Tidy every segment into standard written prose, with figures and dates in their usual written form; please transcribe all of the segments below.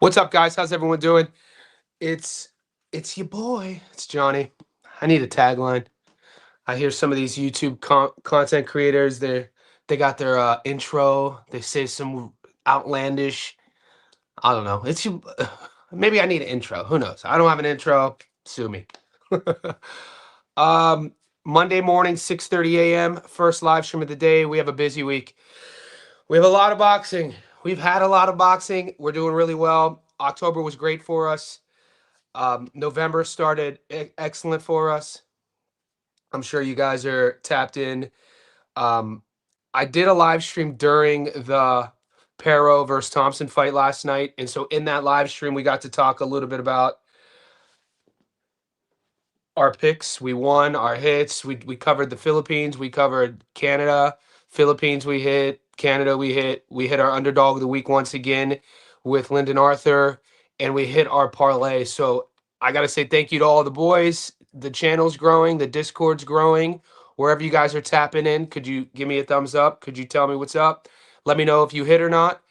What's up, guys? How's everyone doing? It's it's your boy. It's Johnny. I need a tagline. I hear some of these YouTube content creators. They got their intro. They say some outlandish. I don't know. It's you. Maybe I need an intro. Who knows? I don't have an intro. Sue me. um, Monday morning, 6:30 a.m. First live stream of the day. We have a busy week. We have a lot of boxing. We've had a lot of boxing. We're doing really well. October was great for us. November started excellent for us. I'm sure you guys are tapped in. Um, I did a live stream during the Pero versus Thompson fight last night. And so in that live stream, we got to talk a little bit about our picks. We won our hits. We covered the Philippines. We covered Canada. Philippines we hit. Canada we hit. We hit our underdog of the week once again with Lyndon Arthur. And we hit our parlay. So I got to say thank you to all the boys. The channel's growing. The Discord's growing. Wherever you guys are tapping in, could you give me a thumbs up? Could you tell me what's up? Let me know if you hit or not.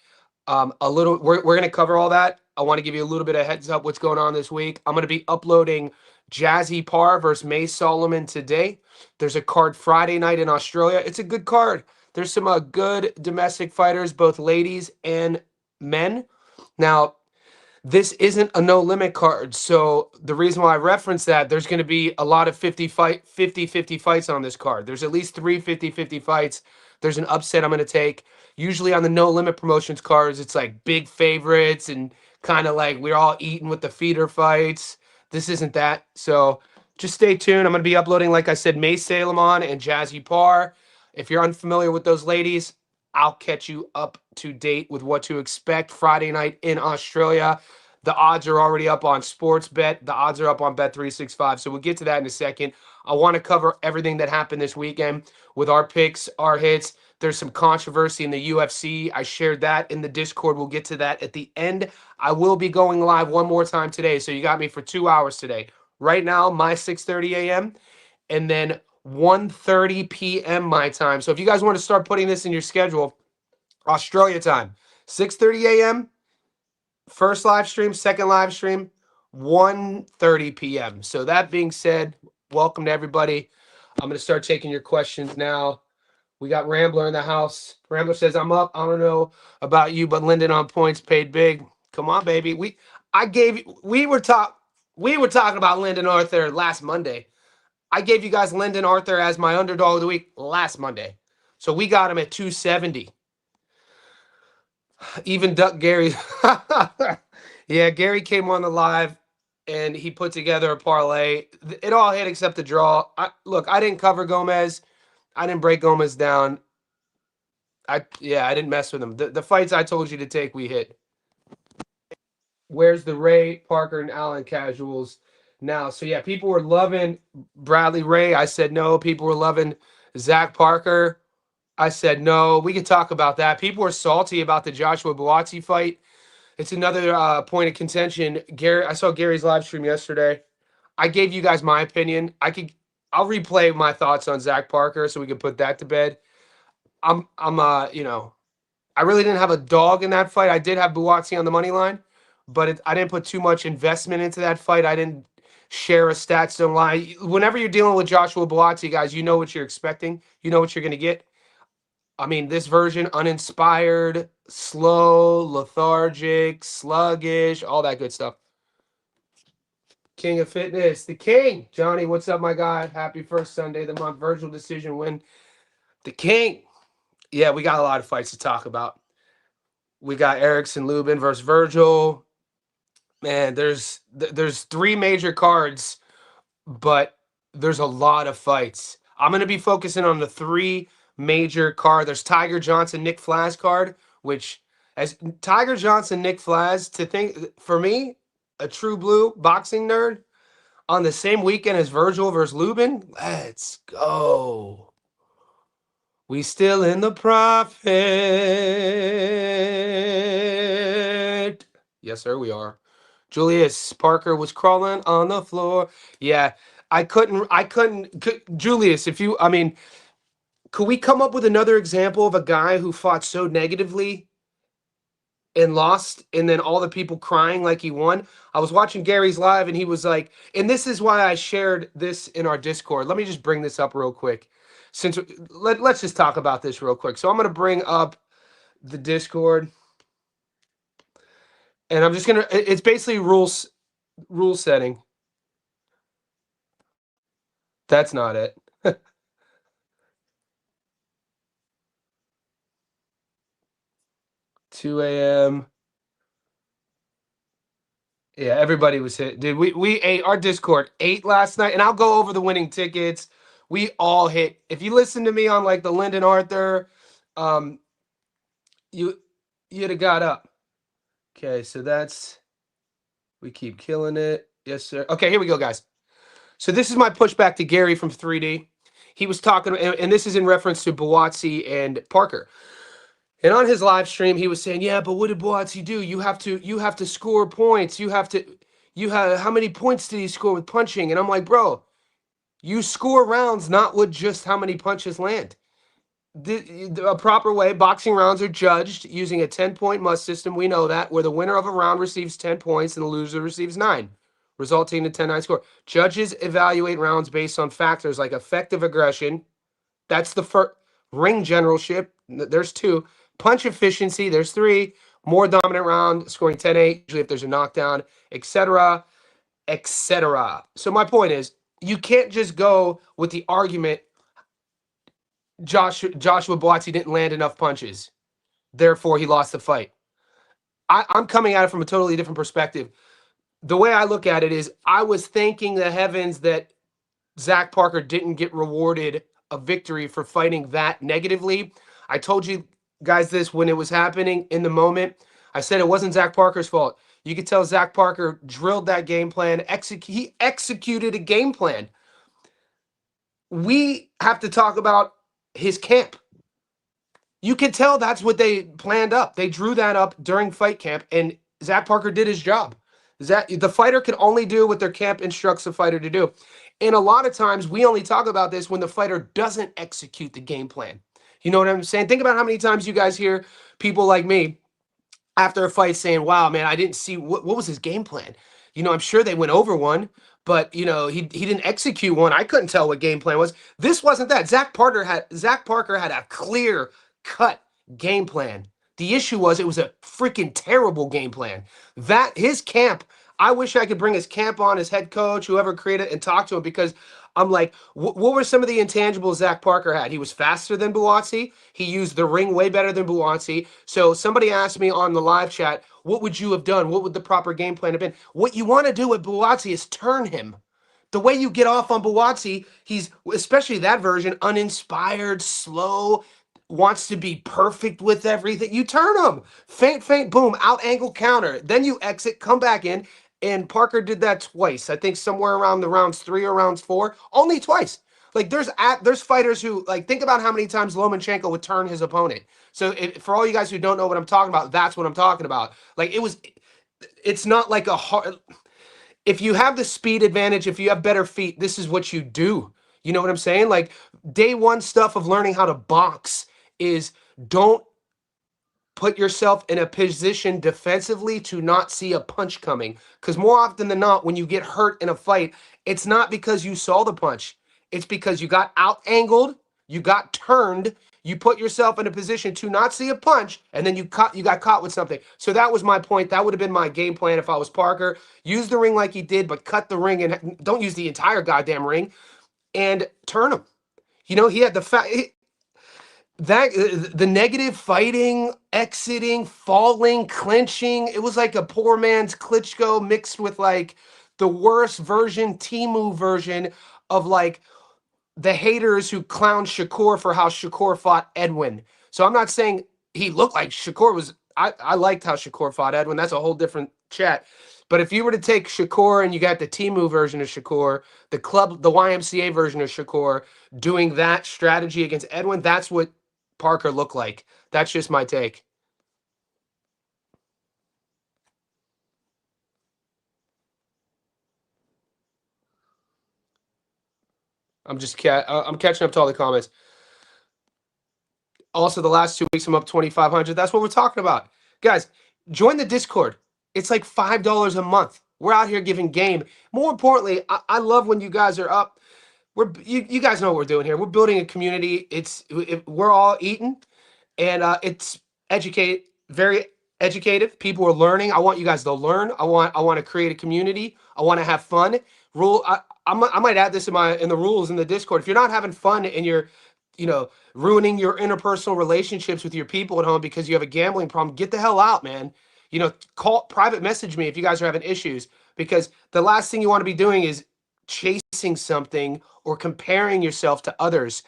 We're going to cover all that. I want to give you a little bit of heads up what's going on this week. I'm going to be uploading Jazzy Parr versus May Solomon today. There's a card Friday night in Australia. It's a good card. There's some good domestic fighters, both ladies and men. Now, this isn't a no limit card. So the reason why I reference that, there's going to be a lot of 50-50 fights on this card. There's at least 3 50-50 fights. There's an upset I'm going to take. Usually on the no limit promotions cards, it's like big favorites and kind of like we're all eating with the feeder fights. This isn't that. So just stay tuned. I'm going to be uploading, like I said, May Salomon and Jazzy Parr. If you're unfamiliar with those ladies, I'll catch you up to date with what to expect Friday night in Australia. The odds are already up on Sportsbet. The odds are up on Bet365. So we'll get to that in a second. I want to cover everything that happened this weekend with our picks, our hits. There's some controversy in the UFC. I shared that in the Discord. We'll get to that at the end. I will be going live one more time today. So you got me for 2 hours today. Right now, my 6:30 a.m. and then 1:30 p.m. my time. So if you guys want to start putting this in your schedule, Australia time, 6:30 a.m., first live stream, second live stream, 1:30 p.m. So that being said, welcome to everybody. I'm going to start taking your questions now. We got Rambler in the house. Rambler says, I'm up. I don't know about you, but Lyndon on points paid big. Come on, baby. We were talking about Lyndon Arthur last Monday. I gave you guys Lyndon Arthur as my underdog of the week last Monday. So we got him at 270. Even Duck Gary. Yeah, Gary came on the live and he put together a parlay. It all hit except the draw. Look, I didn't cover Gomez. I didn't break Gomez down. I didn't mess with him. The fights I told you to take, we hit. Where's the Ray, Parker, and Allen casuals now? So yeah, people were loving Bradley Ray. I said no. People were loving Zach Parker. I said no. We could talk about that. People were salty about the Joshua Buatsi fight. It's another point of contention. Gary, I saw Gary's live stream yesterday. I gave you guys my opinion. I'll replay my thoughts on Zach Parker so we can put that to bed. I really didn't have a dog in that fight. I did have Buatsi on the money line, but I didn't put too much investment into that fight. I didn't share a stats, don't lie. Whenever you're dealing with Joshua Buatsi, guys, you know what you're expecting. You know what you're going to get. I mean, this version, uninspired, slow, lethargic, sluggish, all that good stuff. King of Fitness, the King. Johnny, what's up, my guy? Happy first Sunday of the month. Vergil decision win. The King. Yeah, we got a lot of fights to talk about. We got Erickson, Lubin versus Vergil. Man, there's 3 major cards, but there's a lot of fights. I'm going to be focusing on the 3 major card. There's Tiger Johnson, Nick Flaz card, which as Tiger Johnson, Nick Flaz, to think for me, a true blue boxing nerd, on the same weekend as Vergil versus Lubin. Let's go. We still in the profit. Yes, sir, we are. Julius Parker was crawling on the floor. Yeah, I couldn't, Julius, could we come up with another example of a guy who fought so negatively and lost, and then all the people crying like he won. I was watching Gary's live, and he was like, and this is why I shared this in our Discord. Let me just bring this up real quick. Since let's just talk about this real quick. So I'm going to bring up the Discord, and I'm just going to, it's basically rule setting. That's not it. 2 a.m. Yeah, everybody was hit. Dude, we ate our Discord ate last night, and I'll go over the winning tickets. We all hit. If you listen to me on like the Lyndon Arthur, um, you'd have got up. Okay, so that's we keep killing it. Yes, sir. Okay, here we go, guys. So this is my pushback to Gary from 3D. He was talking, and this is in reference to Buatsi and Parker. And on his live stream, he was saying, "Yeah, but what did Buatsi do? You have to score points. How many points did he score with punching?" And I'm like, bro, you score rounds not with just how many punches land. A proper way, boxing rounds are judged using a 10-point must system. We know that, where the winner of a round receives 10 points and the loser receives 9, resulting in a 10-9 score. Judges evaluate rounds based on factors like effective aggression. That's the first. Ring generalship, there's 2. Punch efficiency, there's 3. More dominant round, scoring 10-8, usually if there's a knockdown, etc., etc. So my point is, you can't just go with the argument Joshua Buatsi didn't land enough punches, therefore he lost the fight. I'm coming at it from a totally different perspective. The way I look at it is, I was thanking the heavens that Zach Parker didn't get rewarded a victory for fighting that negatively. I told you guys this when it was happening in the moment. I said it wasn't Zach Parker's fault. You could tell Zach Parker drilled that game plan. He executed a game plan. We have to talk about his camp. You can tell that's what they planned up. They drew that up during fight camp, and Zach Parker did his job. The fighter can only do what their camp instructs the fighter to do. And a lot of times we only talk about this when the fighter doesn't execute the game plan. You know what I'm saying? Think about how many times you guys hear people like me after a fight saying, "Wow, man, I didn't see what was his game plan." I'm sure they went over one, but he didn't execute one. I couldn't tell what game plan was. This wasn't that. Zach Parker had a clear cut game plan. The issue was it was a freaking terrible game plan. That his camp, I wish I could bring his camp on, his head coach, whoever created it, and talk to him, because I'm like, what were some of the intangibles Zach Parker had? He was faster than Buatsi. He used the ring way better than Buatsi. So somebody asked me on the live chat, what would you have done? What would the proper game plan have been? What you want to do with Buatsi is turn him. The way you get off on Buatsi, he's, especially that version, uninspired, slow, wants to be perfect with everything. You turn him. Feint, boom, out angle counter. Then you exit, come back in. And Parker did that twice. I think somewhere around the rounds 3 or rounds 4. Only twice. Like there's fighters who, like, think about how many times Lomachenko would turn his opponent. So for all you guys who don't know what I'm talking about, that's what I'm talking about. Like it's not like a hard. If you have the speed advantage, if you have better feet, this is what you do. You know what I'm saying? Like day one stuff of learning how to box is don't put yourself in a position defensively to not see a punch coming. Because more often than not, when you get hurt in a fight, it's not because you saw the punch. It's because you got out-angled, you got turned, you put yourself in a position to not see a punch, and then you got caught with something. So that was my point. That would have been my game plan if I was Parker. Use the ring like he did, but cut the ring, and don't use the entire goddamn ring, and turn him. He had the negative fighting, exiting, falling, clinching. It was like a poor man's Klitschko mixed with like the worst version, Timu version of like the haters who clown Shakur for how Shakur fought Edwin. So I'm not saying he looked like Shakur was. I liked how Shakur fought Edwin. That's a whole different chat. But if you were to take Shakur and you got the Timu version of Shakur, the YMCA version of Shakur, doing that strategy against Edwin, that's what Parker looked like. That's just my take. I'm catching up to all the comments. Also, the last 2 weeks I'm up 2,500. That's what we're talking about, guys. Join the Discord. It's like $5 a month. We're out here giving game. More importantly, I love when you guys are up. You guys know what we're doing here. We're building a community. We're all eating, and it's very educative. People are learning. I want you guys to learn. I want to create a community. I want to have fun. I might add this in the rules in the Discord. If you're not having fun and you're ruining your interpersonal relationships with your people at home because you have a gambling problem, get the hell out, man. Call, private message me if you guys are having issues, because the last thing you want to be doing is chasing something or comparing yourself to others.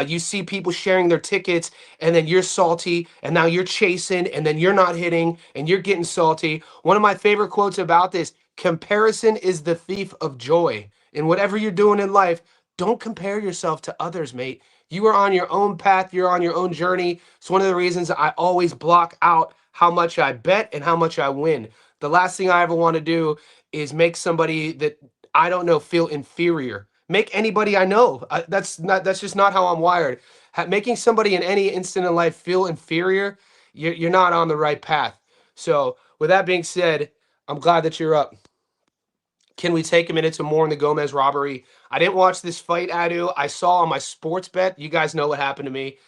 You see people sharing their tickets, and then you're salty, and now you're chasing, and then you're not hitting, and you're getting salty. One of my favorite quotes about this: comparison is the thief of joy. In whatever you're doing in life, don't compare yourself to others, mate. You are on your own path, you're on your own journey. It's one of the reasons I always block out how much I bet and how much I win. The last thing I ever want to do is make somebody that I don't know feel inferior. Make anybody I know. That's just not how I'm wired. Making somebody in any instant in life feel inferior, you're not on the right path. So with that being said, I'm glad that you're up. Can we take a minute to mourn the Gomez robbery? I didn't watch this fight, Adu. I saw on my sports bet. You guys know what happened to me.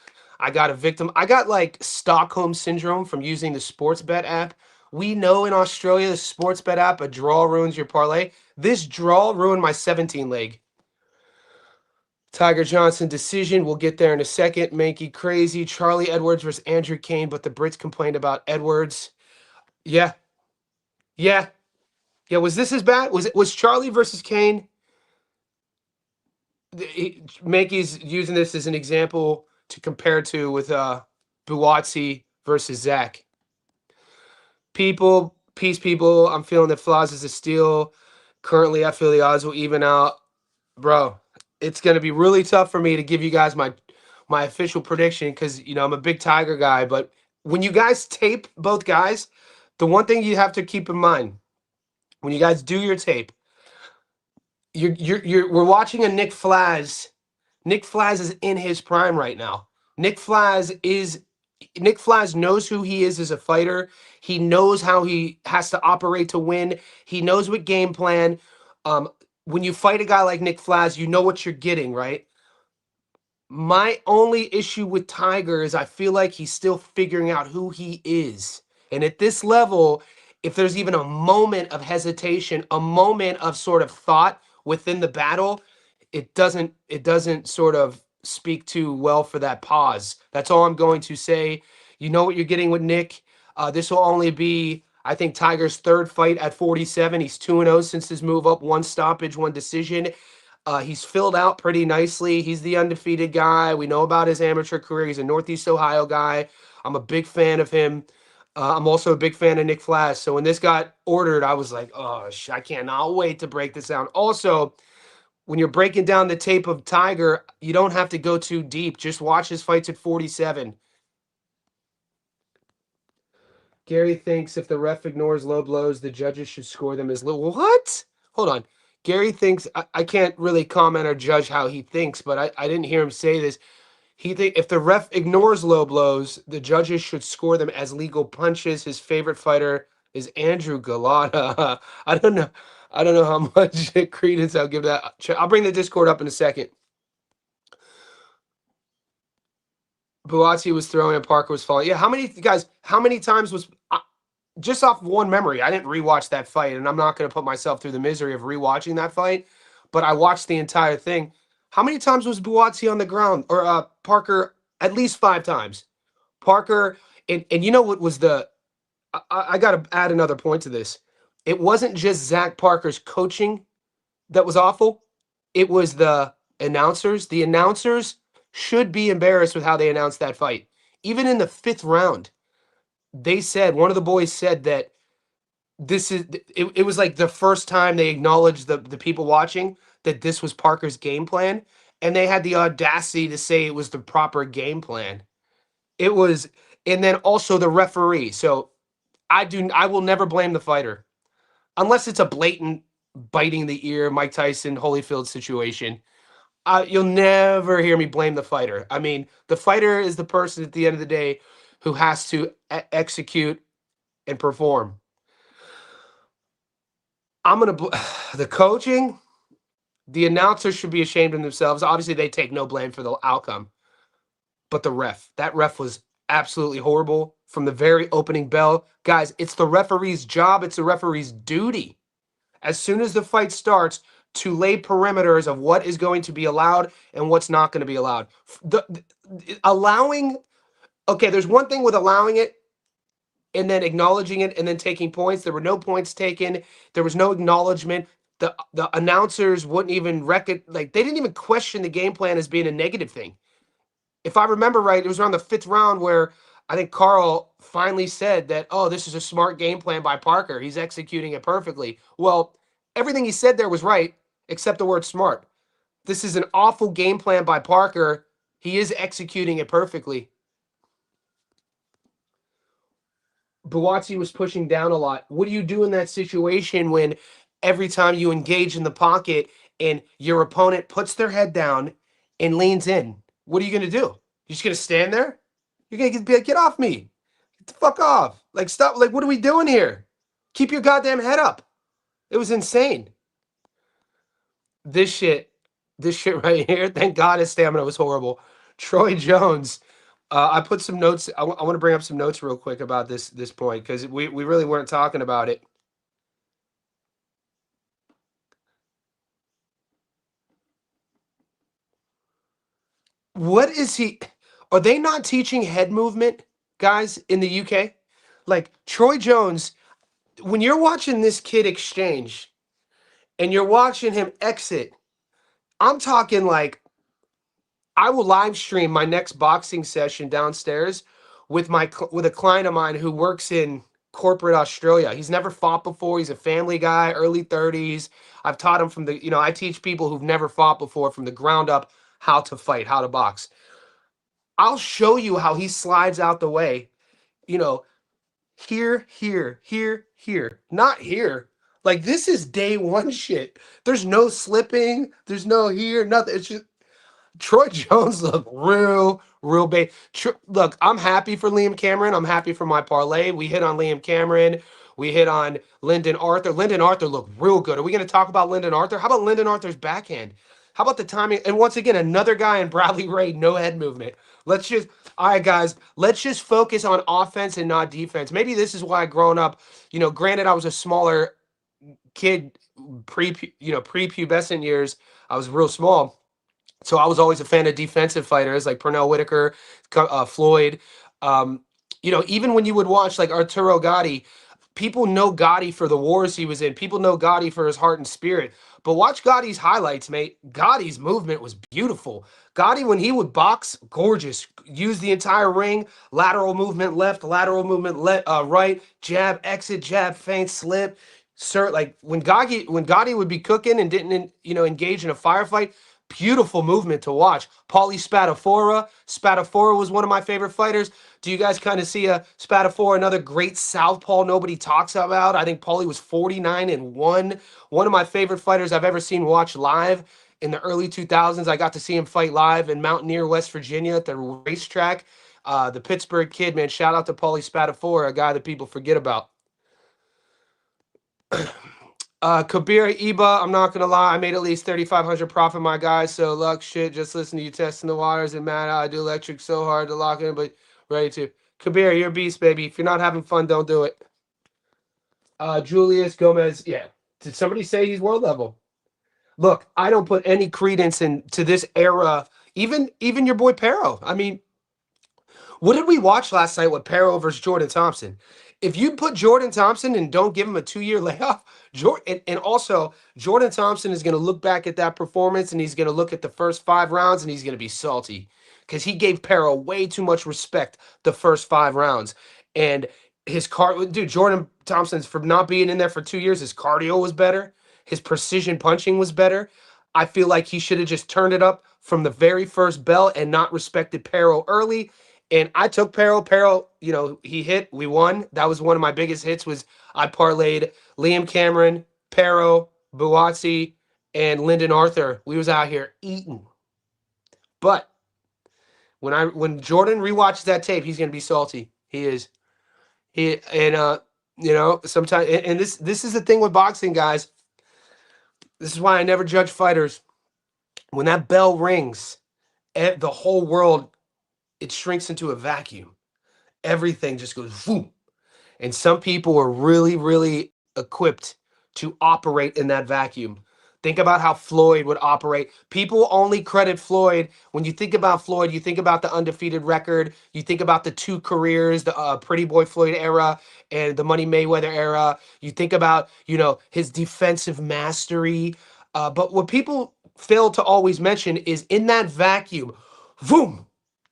I got a victim. I got like Stockholm syndrome from using the sports bet app. We know in Australia, the sports bet app, a draw ruins your parlay. This draw ruined my 17 leg. Tiger Johnson decision. We'll get there in a second. Mankey crazy. Charlie Edwards versus Andrew Kane, but the Brits complained about Edwards. Yeah. Yeah. Yeah. Was this as bad? Was Charlie versus Kane? Mankey's using this as an example to compare to with Buatsi versus Zach. People, I'm feeling that Flaws is a steal. Currently, I feel the odds will even out. Bro, it's going to be really tough for me to give you guys my official prediction because, I'm a big Tiger guy. But when you guys tape both guys, the one thing you have to keep in mind, when you guys do your tape, we're watching a Nick Flaz. Nick Flaz is in his prime right now. Nick Flaz knows who he is as a fighter. He knows how he has to operate to win. He knows what game plan. When you fight a guy like Nick Flaz, you know what you're getting, right? My only issue with Tiger is I feel like he's still figuring out who he is. And at this level, if there's even a moment of hesitation, a moment of sort of thought within the battle, it doesn't sort of speak too well for that pause. That's all I'm going to say. You know what you're getting with Nick. This will only be, I think, Tiger's third fight at 47. He's 2-0 since his move up, one stoppage, one decision. He's filled out pretty nicely. He's the undefeated guy. We know about his amateur career. He's a Northeast Ohio guy. I'm a big fan of him. I'm also a big fan of Nick Flash. So when this got ordered, I was like, oh, I cannot wait to break this down. Also, when you're breaking down the tape of Tiger, you don't have to go too deep. Just watch his fights at 47. Gary thinks if the ref ignores low blows, the judges should score them as low. What? Hold on. Gary thinks I can't really comment or judge how he thinks, but I didn't hear him say this. He think if the ref ignores low blows, the judges should score them as legal punches. His favorite fighter is Andrew Galata. I don't know. I don't know how much credence I'll give that. I'll bring the Discord up in a second. Buatsi was throwing and Parker was falling. Yeah, how many times was just off one memory? I didn't rewatch that fight, and I'm not going to put myself through the misery of rewatching that fight, but I watched the entire thing. How many times was Buatsi on the ground or Parker? At least 5 times. Parker, and you know what was I got to add another point to this. It wasn't just Zach Parker's coaching that was awful. It was the announcers. The announcers should be embarrassed with how they announced that fight. Even in the 5th round, one of the boys said that it was like the first time they acknowledged the people watching that this was Parker's game plan, and they had the audacity to say it was the proper game plan. It was, and then also the referee. So I will never blame the fighter unless it's a blatant biting the ear Mike Tyson Holyfield situation. You'll never hear me blame the fighter. I mean, the fighter is the person at the end of the day who has to execute and perform. I'm gonna the coaching, the announcers should be ashamed of themselves. Obviously, they take no blame for the outcome, but the ref, that ref was absolutely horrible from the very opening bell. Guys, it's the referee's job. It's the referee's duty as soon as the fight starts to lay perimeters of what is going to be allowed and what's not going to be allowed. Allowing, okay, there's one thing with allowing it and then acknowledging it and then taking points. There were no points taken. There was no acknowledgement. The announcers wouldn't even they didn't even question the game plan as being a negative thing. If I remember right, it was around the 5th round where I think Carl finally said that, oh, this is a smart game plan by Parker. He's executing it perfectly. Well, everything he said there was right, except the word smart. This is an awful game plan by Parker. He is executing it perfectly. Buatsi was pushing down a lot. What do you do in that situation when every time you engage in the pocket and your opponent puts their head down and leans in? What are you going to do? You're just going to stand there? You're going to be like, get off me. Get the fuck off. Like, stop. Like, what are we doing here? Keep your goddamn head up. It was insane. This shit right here, thank God his stamina was horrible. Troy Jones. I put some notes. I want to bring up some notes real quick about this point because we really weren't talking about it. What is he? Are they not teaching head movement, guys, in the UK? Like Troy Jones, when you're watching this kid exchange and you're watching him exit, I'm talking like I will live stream my next boxing session downstairs with with a client of mine who works in corporate Australia. He's never fought before. He's a family guy, early 30s. I've taught him from I teach people who've never fought before from the ground up how to fight, how to box. I'll show you how he slides out the way, you know, here, here, here, here, not here. Like this is day one shit. There's no slipping. There's no here, nothing. It's just Troy Jones looked real big. Look, I'm happy for Liam Cameron. I'm happy for my parlay. We hit on Liam Cameron. We hit on Lyndon Arthur. Lyndon Arthur looked real good. Are we going to talk about Lyndon Arthur? How about Lyndon Arthur's backhand? How about the timing? And once again, another guy in Bradley Ray, no head movement. All right, guys, let's just focus on offense and not defense. Maybe this is why growing up, granted I was a smaller kid pre-pubescent years. I was real small. So I was always a fan of defensive fighters like Pernell Whitaker, Floyd. Even when you would watch like Arturo Gatti, people know Gotti for the wars he was in. People know Gotti for his heart and spirit. But watch Gotti's highlights, mate. Gotti's movement was beautiful. Gotti, when he would box, gorgeous. Use the entire ring. Lateral movement left, lateral movement right. Jab, exit, jab, feint, slip. Like when Gotti would be cooking and didn't engage in a firefight, beautiful movement to watch. Paulie Spadafora. Spadafora was one of my favorite fighters. Do you guys kind of see a Spadafora, another great southpaw nobody talks about? I think Paulie was 49-1. One of my favorite fighters I've ever seen watch live in the early 2000s. I got to see him fight live in Mountaineer, West Virginia at the racetrack. The Pittsburgh kid, man, shout out to Paulie Spadafora, a guy that people forget about. Kabir Iba, I'm not gonna lie, I made at least 3,500 profit, my guys. So luck shit. Just listen to you testing the waters and man, I do electric so hard to lock in, but ready to. Kabir, you're a beast, baby. If you're not having fun, don't do it. Julius Gomez, yeah. Did somebody say he's world level? Look, I don't put any credence into this era. Even your boy Pero. I mean, what did we watch last night with Pero versus Jordan Thompson? If you put Jordan Thompson and don't give him a 2-year layoff, and also Jordan Thompson is going to look back at that performance and he's going to look at the first 5 rounds and he's going to be salty because he gave Pero way too much respect the first 5 rounds. And Jordan Thompson's for not being in there for 2 years, his cardio was better. His precision punching was better. I feel like he should have just turned it up from the very first bell and not respected Pero early. And I took Pero, he hit, we won. That was one of my biggest hits was I parlayed Liam Cameron, Pero, Buatsi, and Lyndon Arthur. We was out here eating. But when Jordan rewatches that tape, he's gonna be salty. He is. You know, sometimes, and this is the thing with boxing, guys. This is why I never judge fighters. When that bell rings, the whole world, it shrinks into a vacuum. Everything just goes boom. And some people are really, really equipped to operate in that vacuum. Think about how Floyd would operate. People only credit Floyd. When you think about Floyd, you think about the undefeated record. You think about the two careers, the Pretty Boy Floyd era and the Money Mayweather era. You think about, his defensive mastery. But what people fail to always mention is in that vacuum, boom,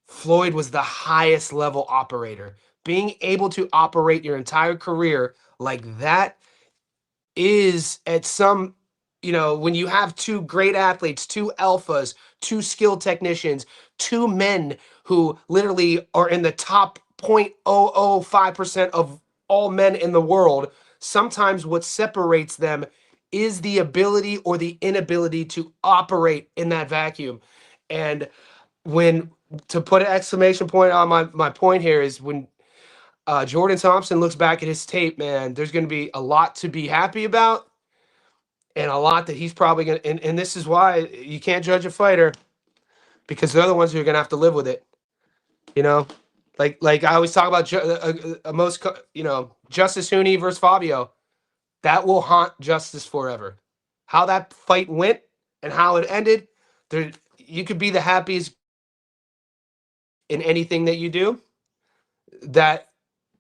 Floyd was the highest level operator. Being able to operate your entire career like that is at some, when you have two great athletes, two alphas, two skilled technicians, two men who literally are in the top 0.005% of all men in the world, sometimes what separates them is the ability or the inability to operate in that vacuum. And when to put an exclamation point on my point here is when Jordan Thompson looks back at his tape, man, there's going to be a lot to be happy about and a lot that he's probably going to. And this is why you can't judge a fighter because they're the ones who are going to have to live with it. You know, like I always talk about Justice Hooney versus Fabio. That will haunt Justice forever. How that fight went and how it ended. There, you could be the happiest in anything that you do. That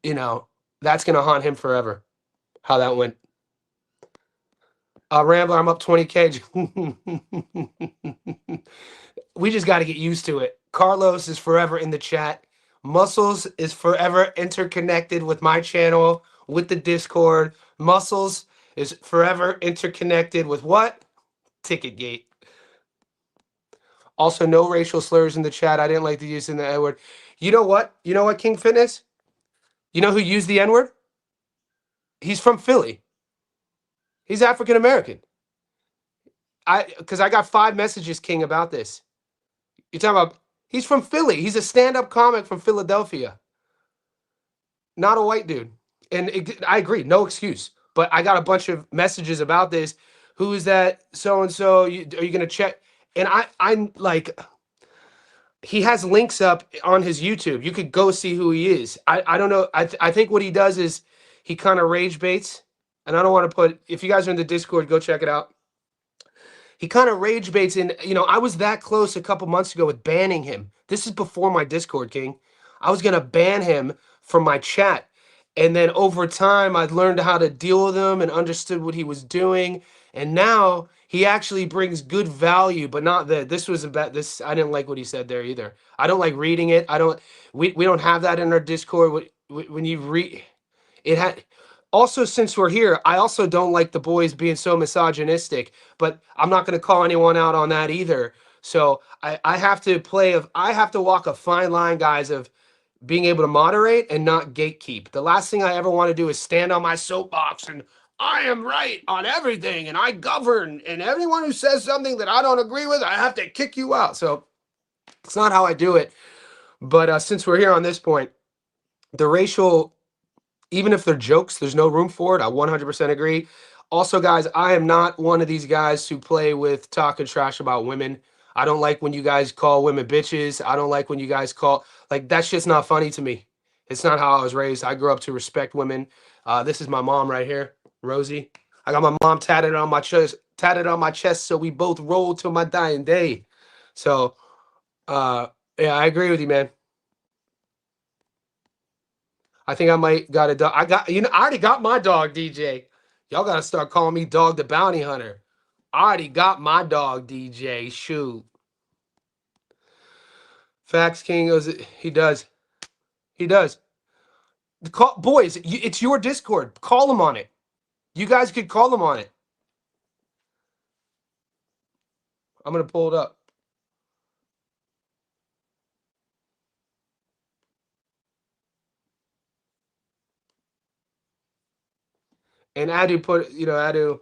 you know that's going to haunt him forever. How that went. Rambler, I'm up 20K. We just got to get used to it. Carlos is forever in the chat. Muscles is forever interconnected with my channel, with the Discord. Muscles is forever interconnected with what? Ticketgate. Also, no racial slurs in the chat. I didn't like the use in the N word. You know what? You know what, King Fitness? You know who used the N word? He's from Philly. He's African American. Because I got 5 messages, King, about this. You're talking about he's from Philly. He's a stand-up comic from Philadelphia. Not a white dude. And I agree, no excuse. But I got a bunch of messages about this. Who is that so and so? Are you gonna check? And I'm like, he has links up on his YouTube. You could go see who he is. I don't know. I think what he does is he kind of rage baits. And I don't want to put, if you guys are in the Discord, go check it out. He kind of rage baits in, I was that close a couple months ago with banning him. This is before my Discord, King. I was going to ban him from my chat. And then over time, I learned how to deal with him and understood what he was doing. And now he actually brings good value, but not that this was about this. I didn't like what he said there either. I don't like reading it. We don't have that in our Discord. When you read it had also, since we're here, I also don't like the boys being so misogynistic, but I'm not going to call anyone out on that either. So I have to I have to walk a fine line, guys, of being able to moderate and not gatekeep. The last thing I ever want to do is stand on my soapbox and I am right on everything and I govern, and everyone who says something that I don't agree with, I have to kick you out. So it's not how I do it. But since we're here on this point, the racial, even if they're jokes, there's no room for it. I 100% agree. Also, guys, I am not one of these guys who play with talking trash about women. I don't like when you guys call women bitches. I don't like when you guys call, like, that shit's not funny to me. It's not how I was raised. I grew up to respect women. This is my mom right here, Rosie. I got my mom tatted on my chest, so we both roll till my dying day. So, yeah, I agree with you, man. I think I might got a dog. I already got my dog, DJ. Y'all gotta start calling me Dog the Bounty Hunter. I already got my dog, DJ. Shoot. Facts King goes, he does. He does. Boys, it's your Discord. Call him on it. You guys could call him on it. I'm gonna pull it up. And Adu put, Adu.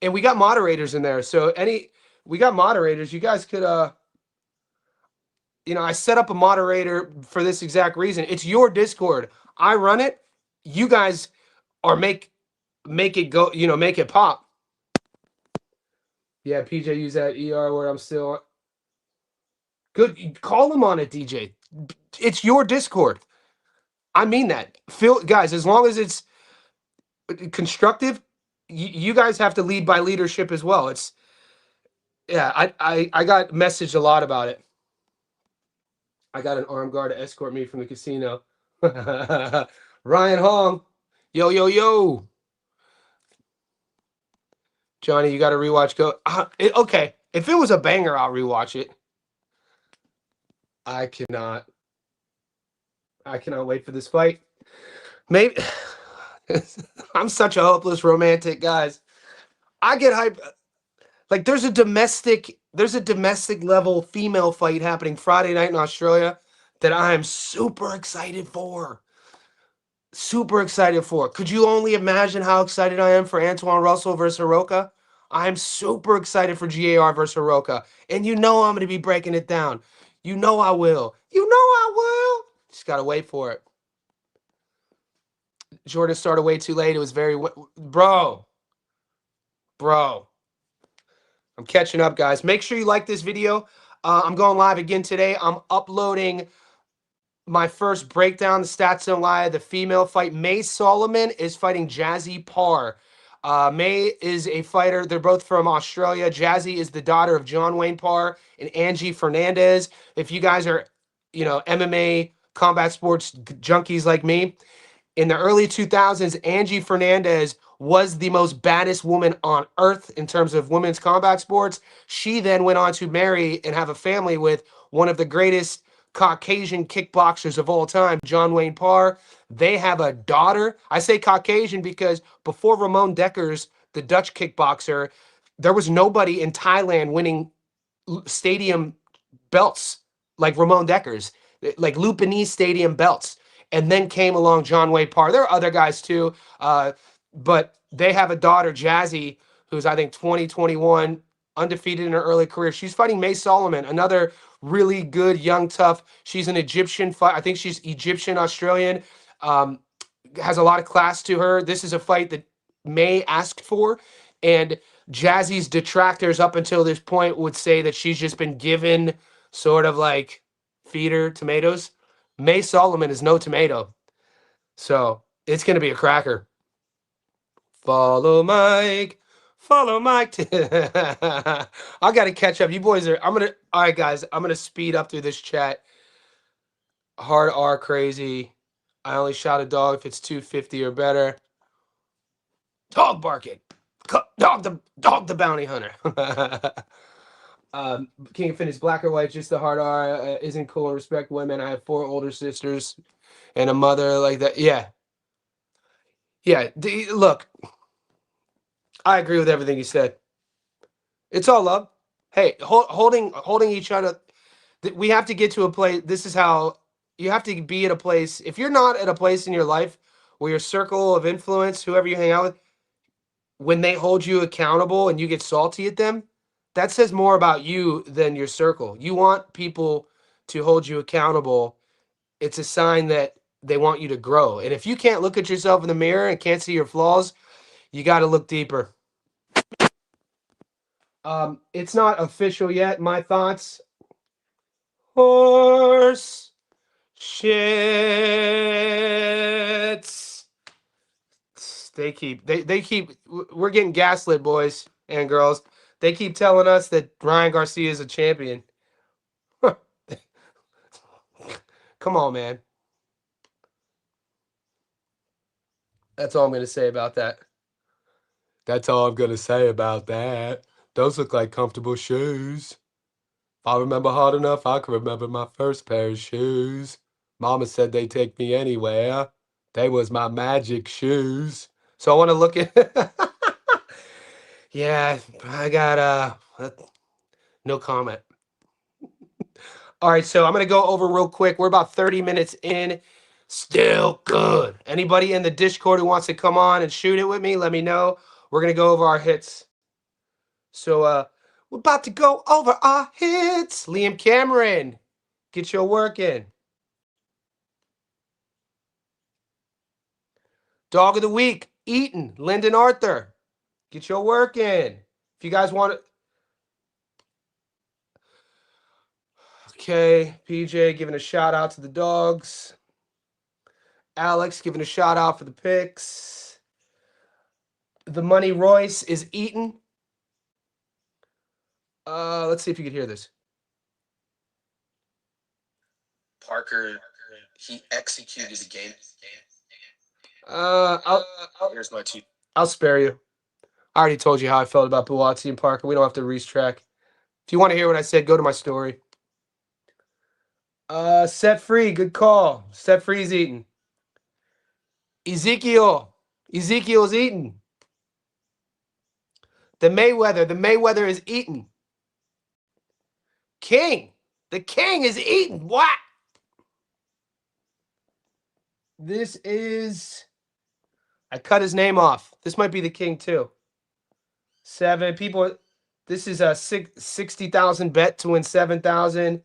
And we got moderators in there. So we got moderators. You guys could I set up a moderator for this exact reason. It's your Discord. I run it. You guys are make it go, make it pop. Yeah, PJ used that ER word. I'm still good. Call him on it, DJ. It's your Discord. I mean that. Guys, as long as it's constructive, you guys have to lead by leadership as well. I got messaged a lot about it. I got an armed guard to escort me from the casino. Ryan Hong. Yo, yo, yo. Johnny, you got to rewatch Go. Okay. If it was a banger, I'll rewatch it. I cannot wait for this fight. Maybe I'm such a hopeless romantic, guys. I get hyped. Like there's a domestic level female fight happening Friday night in Australia that I am super excited for. Super excited for. Could you only imagine how excited I am for Antoine Russell versus Hiroka? I'm super excited for GAR versus Hiroka. And I'm going to be breaking it down. You know I will. Just got to wait for it. Jordan started way too late. It was very... Bro. I'm catching up, guys. Make sure you like this video. I'm going live again today. I'm uploading my first breakdown. The stats don't lie. The female fight. May Solomon is fighting Jazzy Parr. May is a fighter. They're both from Australia. Jazzy is the daughter of John Wayne Parr and Angie Fernandez. If you guys are, MMA combat sports junkies like me, in the early 2000s, Angie Fernandez was the most baddest woman on earth in terms of women's combat sports. She then went on to marry and have a family with one of the greatest Caucasian kickboxers of all time, John Wayne Parr. They have a daughter. I say Caucasian because before Ramon Dekkers, the Dutch kickboxer, there was nobody in Thailand winning stadium belts like Ramon Dekkers, like Lubin stadium belts. And then came along John Wayne Parr. There are other guys too, but they have a daughter, Jazzy, who's I think 2021, undefeated in her early career. She's fighting May Solomon, another really good, young, tough. She's an Egyptian fight. I think she's Egyptian Australian. Has a lot of class to her. This is a fight that May asked for, and Jazzy's detractors up until this point would say that she's just been given sort of like feed her tomatoes. May Solomon is no tomato. So it's going to be a cracker. Follow Mike. I got to catch up. You boys all right, guys, I'm going to speed up through this chat. Hard R crazy. I only shot a dog if it's 250 or better. Dog barking. Dog the bounty hunter. King of Fitness, black or white, just the hard R isn't cool and respect women. I have 4 older sisters and a mother like that. Yeah. Look, I agree with everything you said. It's all love. Hey, holding each other. We have to get to a place. This is how you have to be at a place. If you're not at a place in your life where your circle of influence, whoever you hang out with, when they hold you accountable and you get salty at them, that says more about you than your circle. You want people to hold you accountable. It's a sign that they want you to grow. And if you can't look at yourself in the mirror and can't see your flaws, you got to look deeper. It's not official yet. My thoughts. Horse shits. They keep, we're getting gaslit, boys and girls. They keep telling us that Ryan Garcia is a champion. Come on, man. That's all I'm going to say about that. That's all I'm going to say about that. Those look like comfortable shoes. If I remember hard enough, I can remember my first pair of shoes. Mama said they'd take me anywhere. They was my magic shoes. So I want to look at... Yeah, I got no comment. All right, so I'm going to go over real quick. We're about 30 minutes in. Still good. Anybody in the Discord who wants to come on and shoot it with me, let me know. We're going to go over our hits. So we're about to go over our hits. Liam Cameron, get your work in. Dog of the week, Eaton, Lyndon Arthur. Get your work in. If you guys want to. Okay, PJ giving a shout out to the dogs. Alex giving a shout out for the picks. The Money Royce is Eaton. Let's see if you can hear this. Parker, he executed the game. Here's my two. I'll spare you. I already told you how I felt about Buatsi and Parker. We don't have to racetrack. If you want to hear what I said, go to my story. Set free, good call. Set free's eaten. Ezekiel's eaten. The Mayweather is eaten. The king is eaten. What? This is, I cut his name off. This might be the king too. 7 people. This is a 60,000 bet to win 7,000.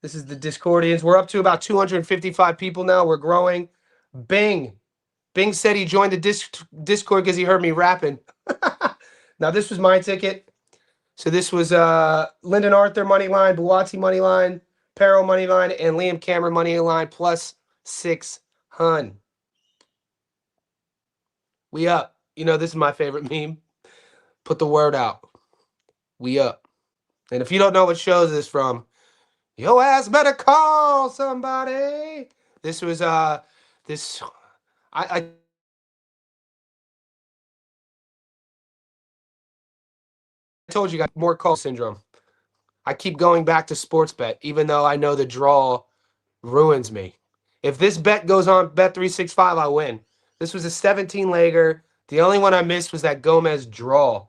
This is the Discordians. We're up to about 255 people now. We're growing. Bing said he joined the Discord because he heard me rapping. Now, this was my ticket. So this was Lyndon Arthur money line, Buatsi money line, Perro money line, and Liam Cameron money line plus 600. We up. You know, this is my favorite meme. Put the word out. We up. And if you don't know what shows this from, yo ass better call somebody. This was I told you guys more call syndrome. I keep going back to sports bet, even though I know the draw ruins me. If this bet goes on Bet365, I win. This was a 17-legger. The only one I missed was that Gomez draw.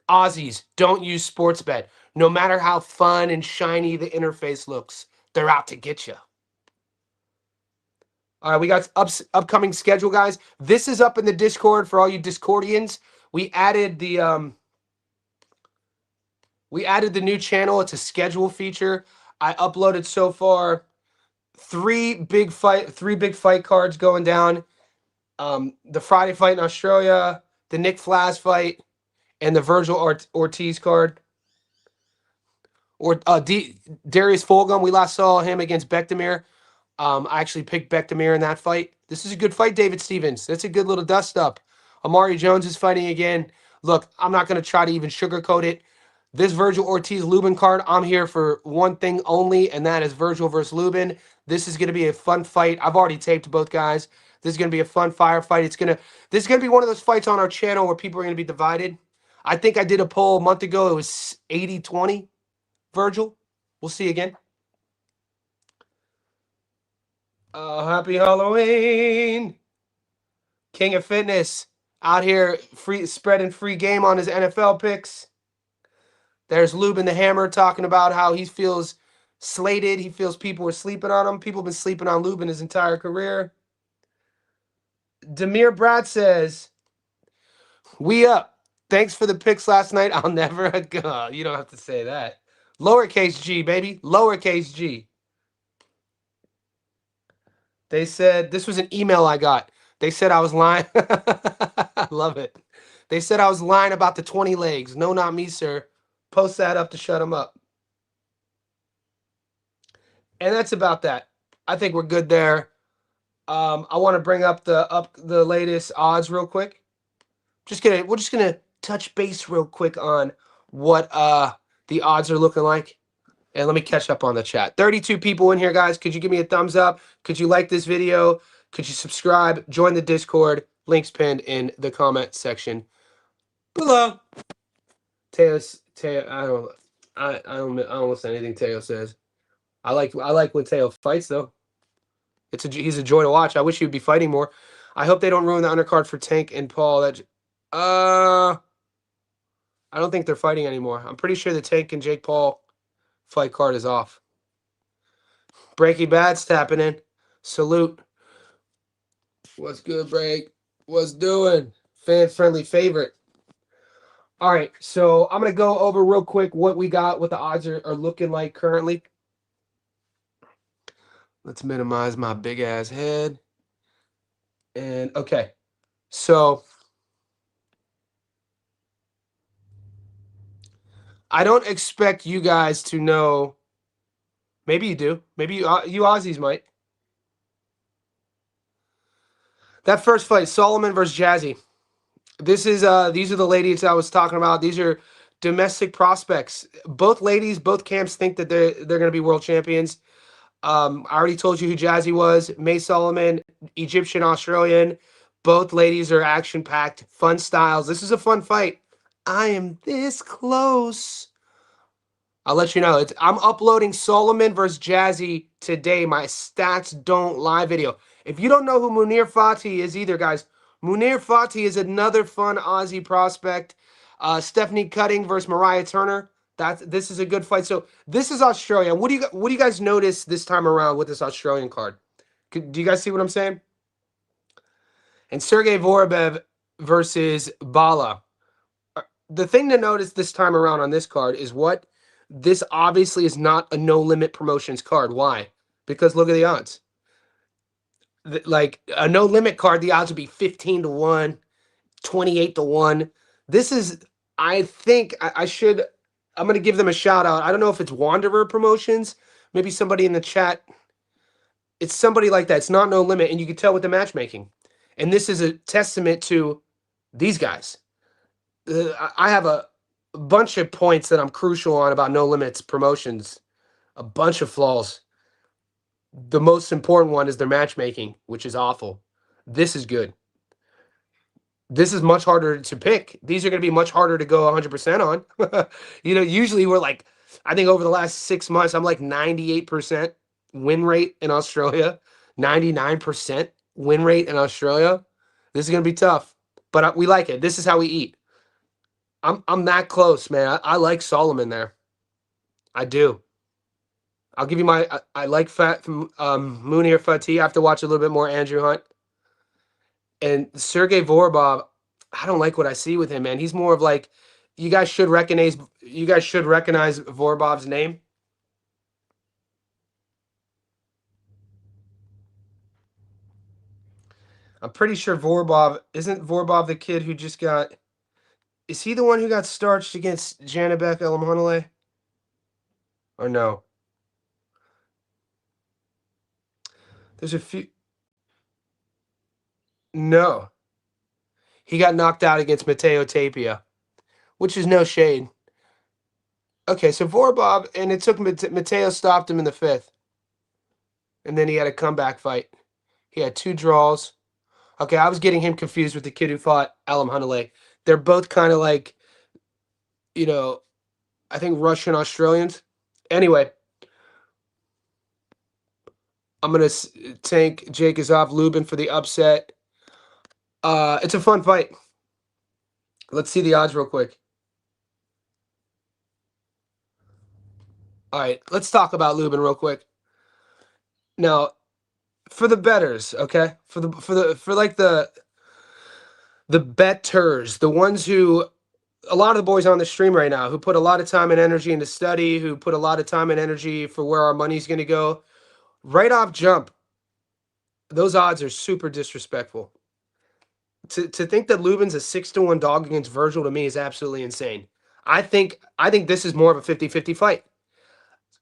Aussies, don't use sports bet. No matter how fun and shiny the interface looks, they're out to get you. All right, we got upcoming schedule, guys. This is up in the Discord for all you Discordians. We added the new channel. It's a schedule feature. I uploaded so far 3 big fight cards going down. The Friday fight in Australia, the Nick Flas fight, and the Vergil Ortiz card. Or Darius Fulgham, we last saw him against Bektemir. I actually picked Bektemir in that fight. This is a good fight, David Stevens. That's a good little dust up. Amari Jones is fighting again. Look, I'm not going to try to even sugarcoat it. This Vergil Ortiz Lubin card, I'm here for one thing only, and that is Vergil versus Lubin. This is going to be a fun fight. I've already taped both guys. This is going to be a fun firefight. This is going to be one of those fights on our channel where people are going to be divided. I think I did a poll a month ago. It was 80-20 Vergil. We'll see again. Happy Halloween. King of Fitness out here spreading free game on his NFL picks. There's Lubin the Hammer talking about how he feels slated. He feels people are sleeping on him. People have been sleeping on Lubin his entire career. Demir Brad says, we up. Thanks for the picks last night. I'll never go. You don't have to say that. Lowercase G, baby. Lowercase G. They said, this was an email I got. They said I was lying. I love it. They said I was lying about the 20 legs. No, not me, sir. Post that up to shut them up. And that's about that. I think we're good there. I want to bring up the latest odds real quick. We're just gonna touch base real quick on what the odds are looking like. And let me catch up on the chat. 32 people in here, guys. Could you give me a thumbs up? Could you like this video? Could you subscribe? Join the Discord. Links pinned in the comment section below. Teo, I don't listen to anything Teo says. I like when Teo fights though. He's a joy to watch. I wish he would be fighting more. I hope they don't ruin the undercard for Tank and Paul. I don't think they're fighting anymore. I'm pretty sure the Tank and Jake Paul fight card is off. Breaky Bad's tapping in. Salute. What's good, Break? What's doing? Fan-friendly favorite. All right, so I'm gonna go over real quick what we got, what the odds are looking like currently. Let's minimize my big ass head. And okay, so I don't expect you guys to know. Maybe you do. Maybe you Aussies might. That first fight, Solomon versus Jazzy. This is these are the ladies I was talking about. These are domestic prospects. Both ladies, both camps think that they're going to be world champions. I already told you who Jazzy was. May Solomon, Egyptian Australian. Both ladies are action packed, fun styles. This is a fun fight. I am this close. I'll let you know. I'm uploading Solomon versus Jazzy today. My stats don't lie video. If you don't know who Munir Fatih is either, guys, Munir Fatih is another fun Aussie prospect. Stephanie Cutting versus Mariah Turner. This is a good fight. So this is Australia. What do you guys notice this time around with this Australian card? Do you guys see what I'm saying? And Sergey Vorobyev versus Bala. The thing to notice this time around on this card is what this obviously is not a no limit promotions card. Why? Because look at the odds. Like a no limit card, the odds would be 15 to 1, 28 to 1. This is, I think, I should, I'm going to give them a shout out. I don't know if it's Wanderer Promotions, maybe somebody in the chat. It's somebody like that. It's not no limit, and you can tell with the matchmaking. And this is a testament to these guys. I have a bunch of points that I'm crucial on about no limits promotions, a bunch of flaws. The most important one is their matchmaking, which is awful. This is good. This is much harder to pick. These are going to be much harder to go 100% on. Usually we're like, I think over the last 6 months, I'm like 98% win rate in Australia, 99% win rate in Australia. This is going to be tough, but we like it. This is how we eat. I'm that close, man. I like Solomon there. I do. I'll give you my. I like Munir Fatih. I have to watch a little bit more Andrew Hunt and Sergey Vorobov. I don't like what I see with him, man. He's more of like you guys should recognize. You guys should recognize Vorobov's name. I'm pretty sure Vorobov isn't Vorobov the kid who just got. Is he the one who got starched against Janabek Elamhanale? Or no? There's a few. No. He got knocked out against Mateo Tapia, which is no shade. Okay, so Vorobov, and it took Mateo stopped him in the fifth. And then he had a comeback fight. He had 2 draws. Okay, I was getting him confused with the kid who fought Alam Hanale. They're both kind of like, I think Russian Australians. Anyway, I'm going to tank Jake Azov Lubin for the upset. It's a fun fight. Let's see the odds real quick. All right, let's talk about Lubin real quick. Now, for the betters, okay? For the betters, the ones who a lot of the boys on the stream right now who put a lot of time and energy into study, who put a lot of time and energy for where our money's going to go, right off jump, those odds are super disrespectful. To think that Lubin's a 6-1 dog against Vergil to me is absolutely insane. I think this is more of a 50-50 fight.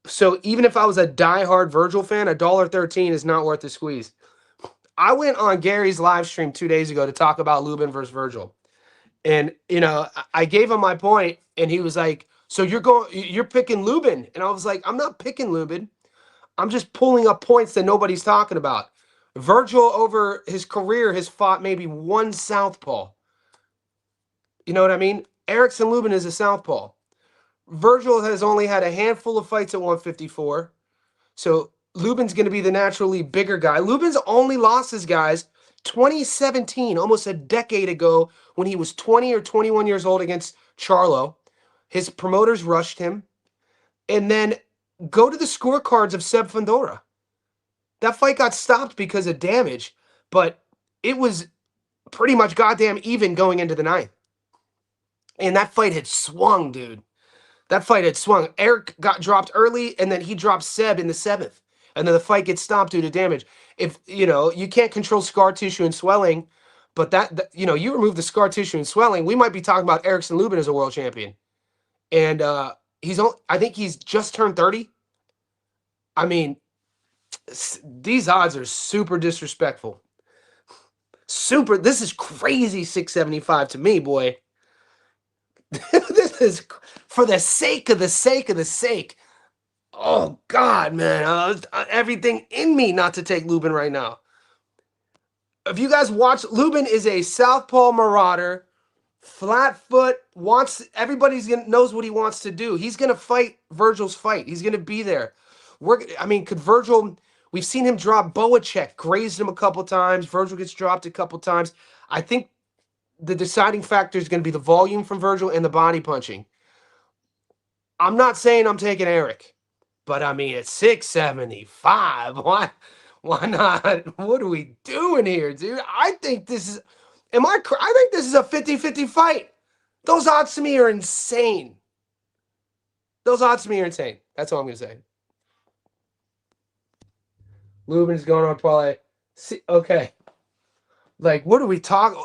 So even if I was a diehard Vergil fan, $1.13 is not worth the squeeze. I went on Gary's live stream 2 days ago to talk about Lubin versus Vergil. And I gave him my point, and he was like, "So you're picking Lubin?" And I was like, "I'm not picking Lubin. I'm just pulling up points that nobody's talking about." Vergil over his career has fought maybe one southpaw. You know what I mean? Erickson Lubin is a southpaw. Vergil has only had a handful of fights at 154. So Lubin's going to be the naturally bigger guy. Lubin's only losses, guys, 2017, almost a decade ago, when he was 20 or 21 years old against Charlo. His promoters rushed him. And then go to the scorecards of Seb Fondora. That fight got stopped because of damage, but it was pretty much goddamn even going into the ninth. And that fight had swung, dude. That fight had swung. Eric got dropped early, and then he dropped Seb in the seventh. And then the fight gets stopped due to damage. If you can't control scar tissue and swelling, but you remove the scar tissue and swelling, we might be talking about Erickson Lubin as a world champion. And I think he's just turned 30. I mean, these odds are super disrespectful. Super. This is crazy 675 to me, boy. This is for the sake of the sake of the sake. Oh God, man, everything in me not to take Lubin right now. If you guys watch, Lubin is a southpaw marauder, flat foot. Knows what he wants to do. He's gonna fight Vergil's fight. He's gonna be there. Could Vergil? We've seen him drop Boacek, grazed him a couple times. Vergil gets dropped a couple times. I think the deciding factor is going to be the volume from Vergil and the body punching. I'm not saying I'm taking Eric, but I mean, at 675, why not? What are we doing here, dude? I think this is, I think this is a 50-50 fight. Those odds to me are insane. Those odds to me are insane. That's all I'm going to say. Lubin's going on parlay. See, okay. Like, what are we talking?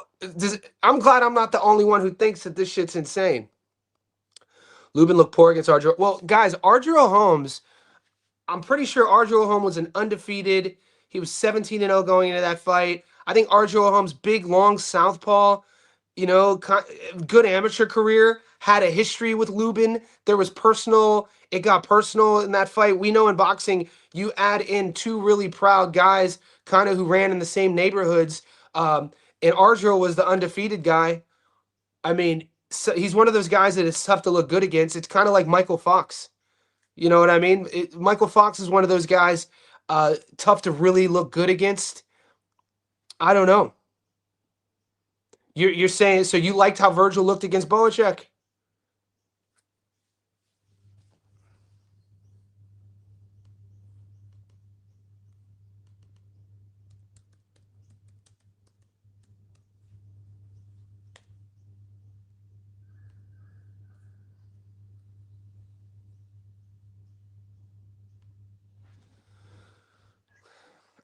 I'm glad I'm not the only one who thinks that this shit's insane. Lubin looked poor against Argiro. Well, guys, Argiro Holmes, I'm pretty sure Argiro Holmes was an undefeated. He was 17-0 going into that fight. I think Argiro Holmes, big, long southpaw, good amateur career, had a history with Lubin. It got personal in that fight. We know in boxing, you add in two really proud guys, kind of who ran in the same neighborhoods. And Argiro was the undefeated guy. I mean, so he's one of those guys that it's tough to look good against. It's kind of like Michael Fox. You know what I mean? Michael Fox is one of those guys tough to really look good against. I don't know. You're saying, so you liked how Vergil looked against Boacek?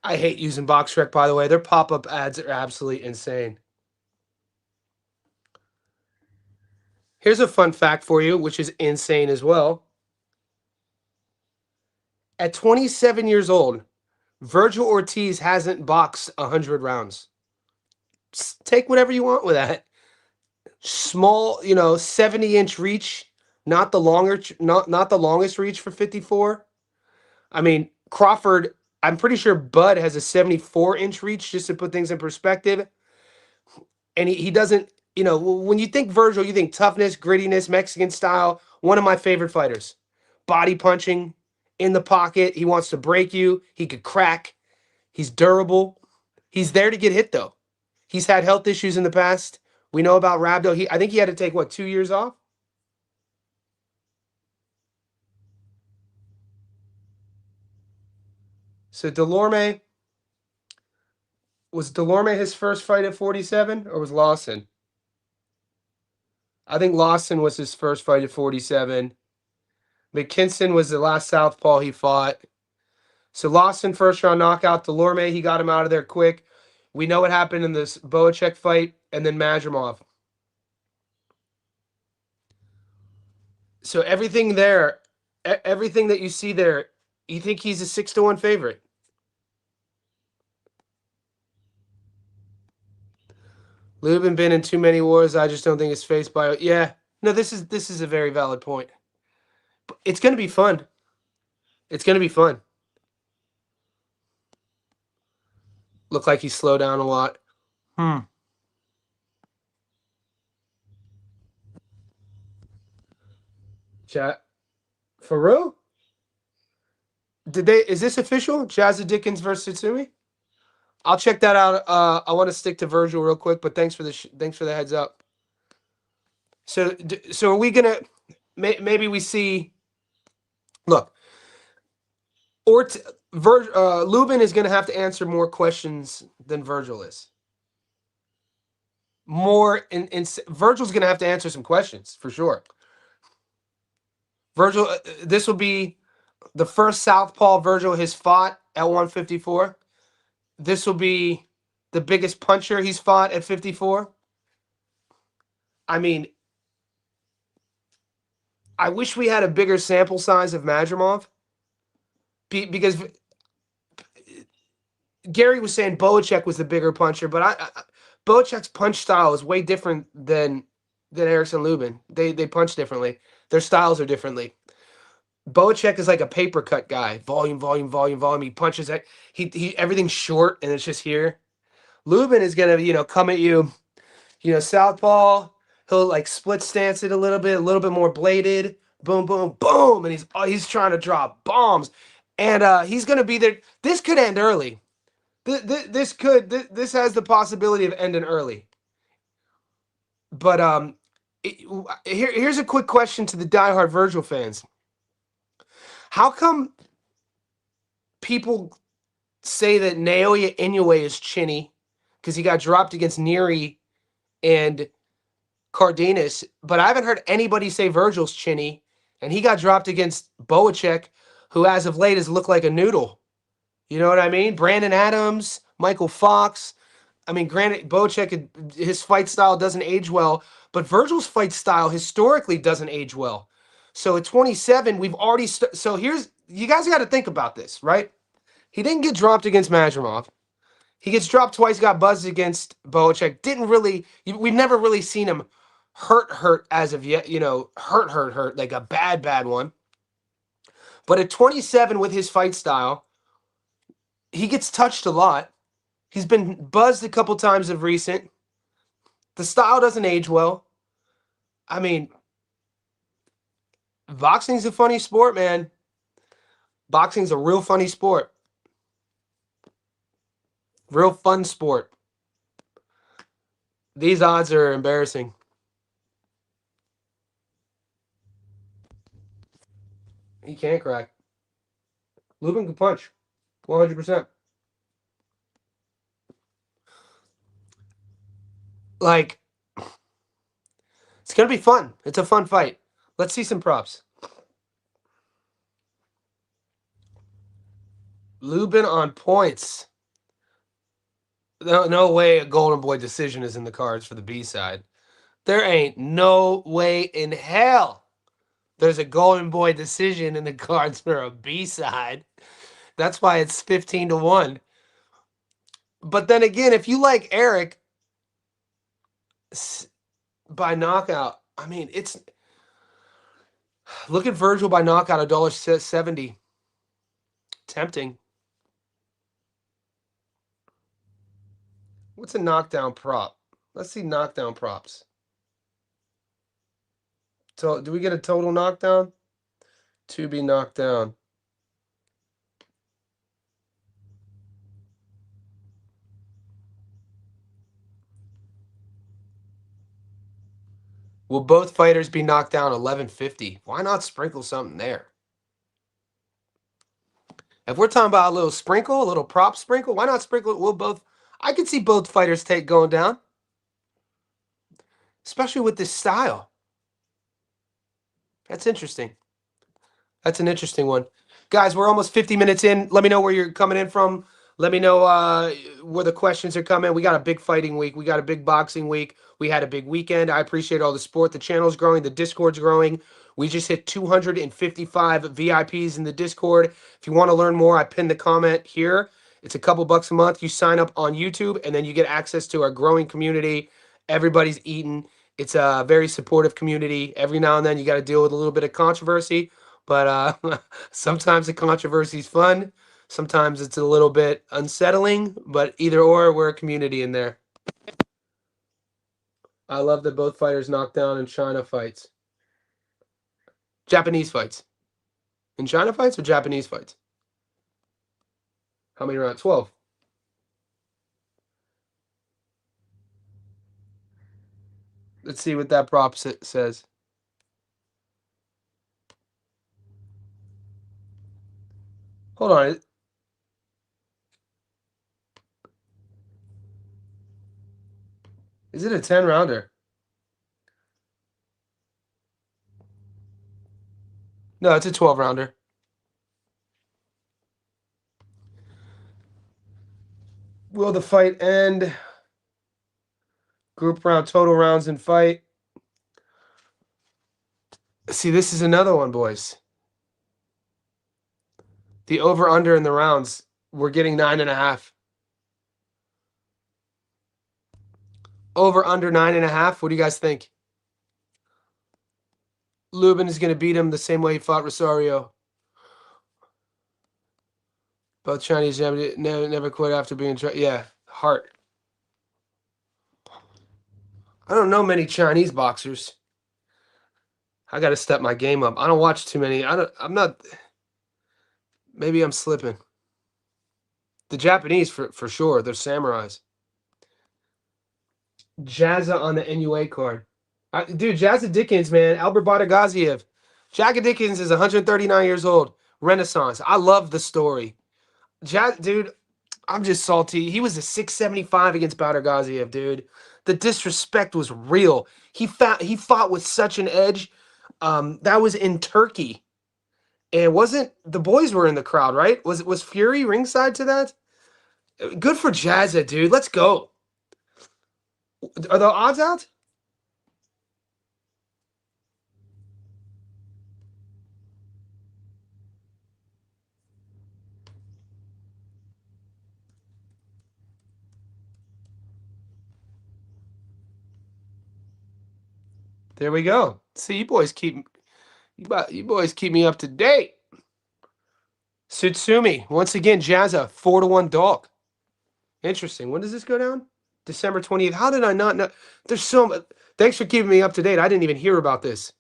I hate using BoxRec, by the way. Their pop-up ads are absolutely insane. Here's a fun fact for you, which is insane as well. At 27 years old, Vergil Ortiz hasn't boxed 100 rounds. Just take whatever you want with that. Small, 70-inch reach, not the longest reach for 54. I mean, Crawford, I'm pretty sure Bud has a 74-inch reach, just to put things in perspective. And he doesn't, when you think Vergil, you think toughness, grittiness, Mexican style. One of my favorite fighters. Body punching, in the pocket. He wants to break you. He could crack. He's durable. He's there to get hit, though. He's had health issues in the past. We know about Rabdo. I think he had to take, 2 years off? So was Delorme his first fight at 47, or was Lawson? I think Lawson was his first fight at 47. McKinson was the last southpaw he fought. So Lawson, first round knockout. Delorme, he got him out of there quick. We know what happened in this Boacek fight, and then Madrimov. So everything there, everything that you see there, you think he's a 6-1 favorite? Lubin been in too many wars. I just don't think it's faced by. Yeah, no, this is a very valid point. It's gonna be fun. It's gonna be fun. Look like he slowed down a lot. Chat. For real? Is this official? Jazza Dickens versus Tsumi? I'll check that out. I want to stick to Vergil real quick, but thanks for the heads up. So are we gonna maybe we see? Look, Lubin is gonna have to answer more questions than Vergil is. more in Virgil's going to have to answer some questions for sure. Virgil, this will be the first southpaw Virgil has fought at 154. This will be the biggest puncher he's fought at 54. I mean, I wish we had a bigger sample size of Madrimov because Gary was saying Boacek was the bigger puncher, but Boacek's punch style is way different than Erickson Lubin. They punch differently. Their styles are differently. Boacek is like a paper cut guy. Volume, volume, volume, volume. He punches it. He everything's short and it's just here. Lubin is gonna, come at you, southpaw. He'll like split stance it a little bit more bladed. Boom, boom, boom, and he's trying to drop bombs, and he's gonna be there. This could end early. This has the possibility of ending early. But here's a quick question to the diehard Virgil fans. How come people say that Naoya Inoue is chinny because he got dropped against Neri and Cardenas, but I haven't heard anybody say Virgil's chinny, and he got dropped against Boacek, who as of late has looked like a noodle. You know what I mean? Brandon Adams, Michael Fox. I mean, granted, Boacek, his fight style doesn't age well, but Virgil's fight style historically doesn't age well. So at 27, we've already so here's you guys got to think about this, right? He didn't get dropped against Madrimov. He gets dropped twice, got buzzed against Boacek. Didn't really, we've never really seen him hurt as of yet, hurt, like a bad one. But at 27 with his fight style, he gets touched a lot. He's been buzzed a couple times of recent. The style doesn't age well. I mean, boxing's a funny sport, man. Boxing's a real funny sport. Real fun sport. These odds are embarrassing. He can't crack. Lubin can punch. 100%. Like, it's going to be fun. It's a fun fight. Let's see some props. Lubin on points. No way a Golden Boy decision is in the cards for the B side. There ain't no way in hell there's a Golden Boy decision in the cards for a B side. That's why it's 15-1. But then again, if you like Eric by knockout, I mean, it's look at Vergil by knockout, $1.70. Tempting. What's a knockdown prop? Let's see knockdown props. So, do we get a total knockdown? To be knocked down. Will both fighters be knocked down 1150? Why not sprinkle something there? If we're talking about a little sprinkle, a little prop sprinkle, why not sprinkle it? We'll both. I could see both fighters going down, especially with this style. That's interesting. That's an interesting one. Guys, we're almost 50 minutes in. Let me know where you're coming in from. Let me know where the questions are coming. We got a big fighting week. We got a big boxing week. We had a big weekend. I appreciate all the support. The channel's growing. The Discord's growing. We just hit 255 VIPs in the Discord. If you want to learn more, I pinned the comment here. It's a couple bucks a month. You sign up on YouTube, and then you get access to our growing community. Everybody's eating. It's a very supportive community. Every now and then, you got to deal with a little bit of controversy. But sometimes the controversy is fun. Sometimes it's a little bit unsettling. But either or, we're a community in there. I love that both fighters knocked down in China fights. Japanese fights. In China fights or Japanese fights? How many rounds? 12. Let's see what that prop says. Hold on. Is it a 10 rounder? No, it's a 12 rounder. Will the fight end? Group round, total rounds in fight. See, this is another one, boys. The over under in the rounds. We're getting 9.5. Over under 9.5. What do you guys think? Lubin is going to beat him the same way he fought Rosario. Both Chinese never quit after being yeah, Hart. I don't know many Chinese boxers. I got to step my game up. I don't watch too many. I'm not. Maybe I'm slipping. The Japanese for sure. They're samurais. Jazza on the NUA card. Dude, Jazza Dickens, man. Albert Badagaziev. Jazza Dickens is 139 years old. Renaissance. I love the story. Dude, I'm just salty. He was a 675 against Badagaziev, dude. The disrespect was real. He fought with such an edge. That was in Turkey. And wasn't the boys were in the crowd, right? Was Fury ringside to that? Good for Jazza, dude. Let's go. Are the odds out? There we go. See, you boys keep me up to date. Sutsumi, once again, Jazza, 4-1 dog. Interesting. When does this go down? December 20th. How did I not know? There's so much. Thanks for keeping me up to date. I didn't even hear about this.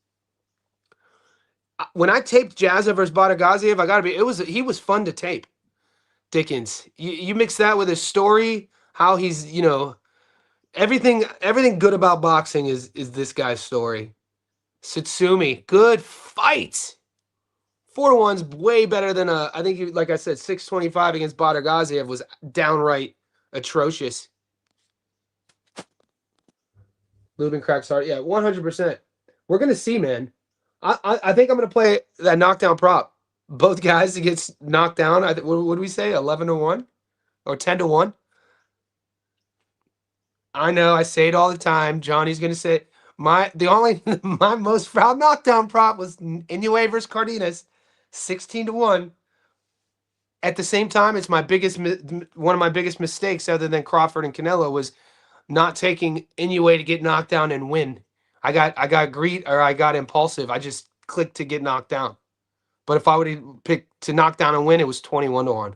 When I taped Jazza versus Badagaziev, I gotta be. He was fun to tape. Dickens, you mix that with his story, how he's everything good about boxing is this guy's story. Sutsumi, good fight. 4-1's way better than I think like I said, 625 against Badagaziev was downright atrocious. Lubin cracks hard. Yeah, 100%. We're gonna see, man. I think I'm gonna play that knockdown prop. Both guys that gets knocked down. What do we say? 11-1 or 10-1? I know. I say it all the time. Johnny's gonna say it. My most proud knockdown prop was Inoue versus Cardenas, 16-1. At the same time, it's one of my biggest mistakes, other than Crawford and Canelo, was not taking Inoue to get knocked down and win. I got greed, or I got impulsive. I just clicked to get knocked down. But if I would have picked to knock down and win, it was 21-1.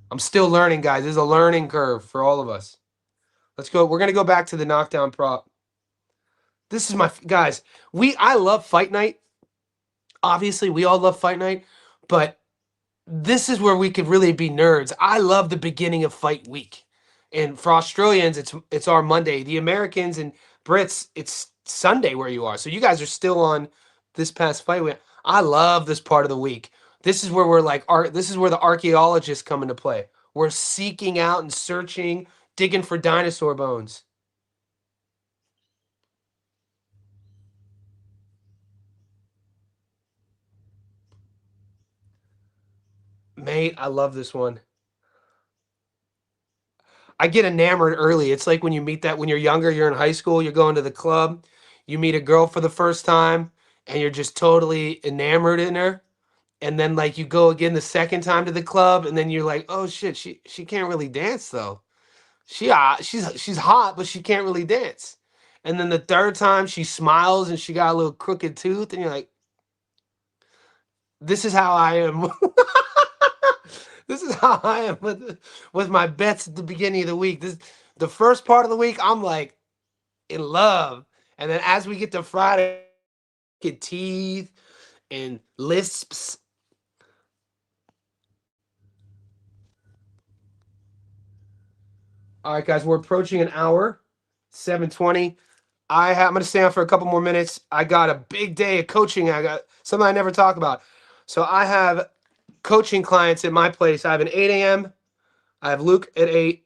I'm still learning, guys. There's a learning curve for all of us. Let's go. We're gonna go back to the knockdown prop. This is my guys. I love fight night. Obviously, we all love fight night, but this is where we could really be nerds. I love the beginning of fight week. And for Australians, it's our Monday. The Americans and Brits, it's Sunday where you are. So you guys are still on this past fight week. I love this part of the week. This is where this is where the archaeologists come into play. We're seeking out and searching, digging for dinosaur bones. Mate, I love this one. I get enamored early. It's like when you meet that when you're younger, you're in high school, you're going to the club, you meet a girl for the first time, and you're just totally enamored in her. And then like you go again the second time to the club, and then you're like, oh shit, she can't really dance though. She's hot, but she can't really dance. And then the third time she smiles and she got a little crooked tooth, and you're like, this is how I am. This is how I am with my bets at the beginning of the week. The first part of the week, I'm like in love. And then as we get to Friday, get teeth and lisps. All right, guys, we're approaching an hour, 7:20. I'm going to stay on for a couple more minutes. I got a big day of coaching. I got something I never talk about. So I have coaching clients at my place. I have an 8 a.m. I have Luke at 8.